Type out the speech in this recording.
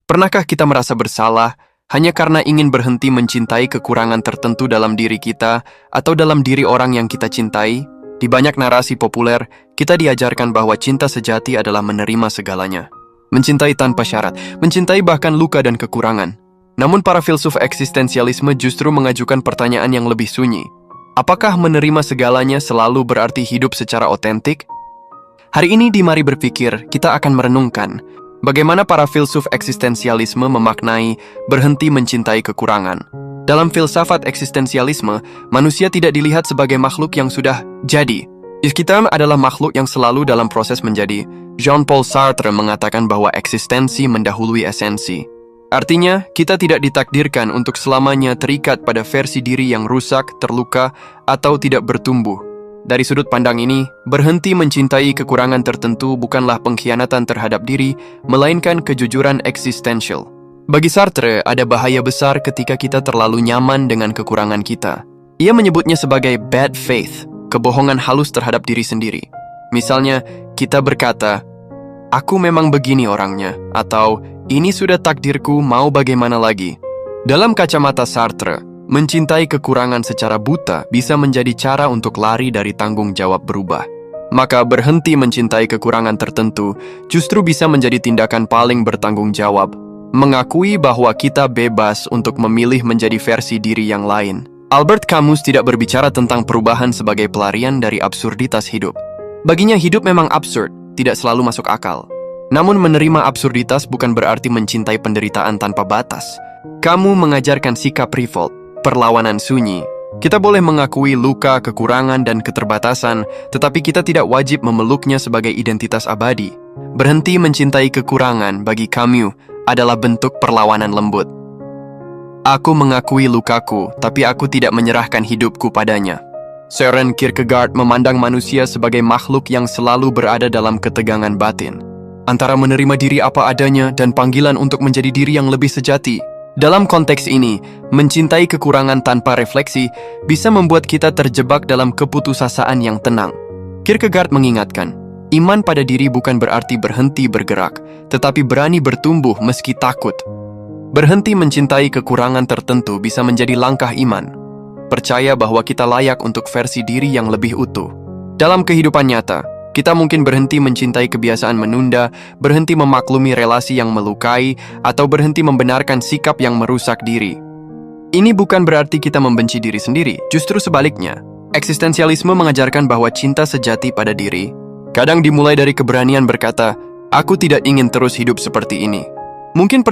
Pernahkah kita merasa bersalah hanya karena ingin berhenti mencintai kekurangan tertentu dalam diri kita atau dalam diri orang yang kita cintai? Di banyak narasi populer, kita diajarkan bahwa cinta sejati adalah menerima segalanya. Mencintai tanpa syarat, mencintai bahkan luka dan kekurangan. Namun para filsuf eksistensialisme justru mengajukan pertanyaan yang lebih sunyi. Apakah menerima segalanya selalu berarti hidup secara otentik? Hari ini di Mari Berpikir, kita akan merenungkan bagaimana para filsuf eksistensialisme memaknai berhenti mencintai kekurangan. Dalam filsafat eksistensialisme, manusia tidak dilihat sebagai makhluk yang sudah jadi. Kita adalah makhluk yang selalu dalam proses menjadi. Jean-Paul Sartre mengatakan bahwa eksistensi mendahului esensi. Artinya, kita tidak ditakdirkan untuk selamanya terikat pada versi diri yang rusak, terluka, atau tidak bertumbuh. Dari sudut pandang ini, berhenti mencintai kekurangan tertentu bukanlah pengkhianatan terhadap diri, melainkan kejujuran eksistensial. Bagi Sartre, ada bahaya besar ketika kita terlalu nyaman dengan kekurangan kita. Ia menyebutnya sebagai bad faith, kebohongan halus terhadap diri sendiri. Misalnya, kita berkata, "Aku memang begini orangnya," atau "Ini sudah takdirku, mau bagaimana lagi?" Dalam kacamata Sartre, mencintai kekurangan secara buta bisa menjadi cara untuk lari dari tanggung jawab berubah. Maka berhenti mencintai kekurangan tertentu justru bisa menjadi tindakan paling bertanggung jawab, mengakui bahwa kita bebas untuk memilih menjadi versi diri yang lain. Albert Camus tidak berbicara tentang perubahan sebagai pelarian dari absurditas hidup. Baginya hidup memang absurd, tidak selalu masuk akal. Namun menerima absurditas bukan berarti mencintai penderitaan tanpa batas. Kamu mengajarkan sikap revolt, perlawanan sunyi. Kita boleh mengakui luka, kekurangan, dan keterbatasan, tetapi kita tidak wajib memeluknya sebagai identitas abadi. Berhenti mencintai kekurangan bagi Camus adalah bentuk perlawanan lembut. Aku mengakui lukaku, tapi aku tidak menyerahkan hidupku padanya. Søren Kierkegaard memandang manusia sebagai makhluk yang selalu berada dalam ketegangan batin, antara menerima diri apa adanya dan panggilan untuk menjadi diri yang lebih sejati. Dalam konteks ini, mencintai kekurangan tanpa refleksi bisa membuat kita terjebak dalam keputusasaan yang tenang. Kierkegaard mengingatkan, iman pada diri bukan berarti berhenti bergerak, tetapi berani bertumbuh meski takut. Berhenti mencintai kekurangan tertentu bisa menjadi langkah iman. Percaya bahwa kita layak untuk versi diri yang lebih utuh. Dalam kehidupan nyata, kita mungkin berhenti mencintai kebiasaan menunda, berhenti memaklumi relasi yang melukai, atau berhenti membenarkan sikap yang merusak diri. Ini bukan berarti kita membenci diri sendiri, justru sebaliknya. Eksistensialisme mengajarkan bahwa cinta sejati pada diri kadang dimulai dari keberanian berkata, "Aku tidak ingin terus hidup seperti ini." Mungkin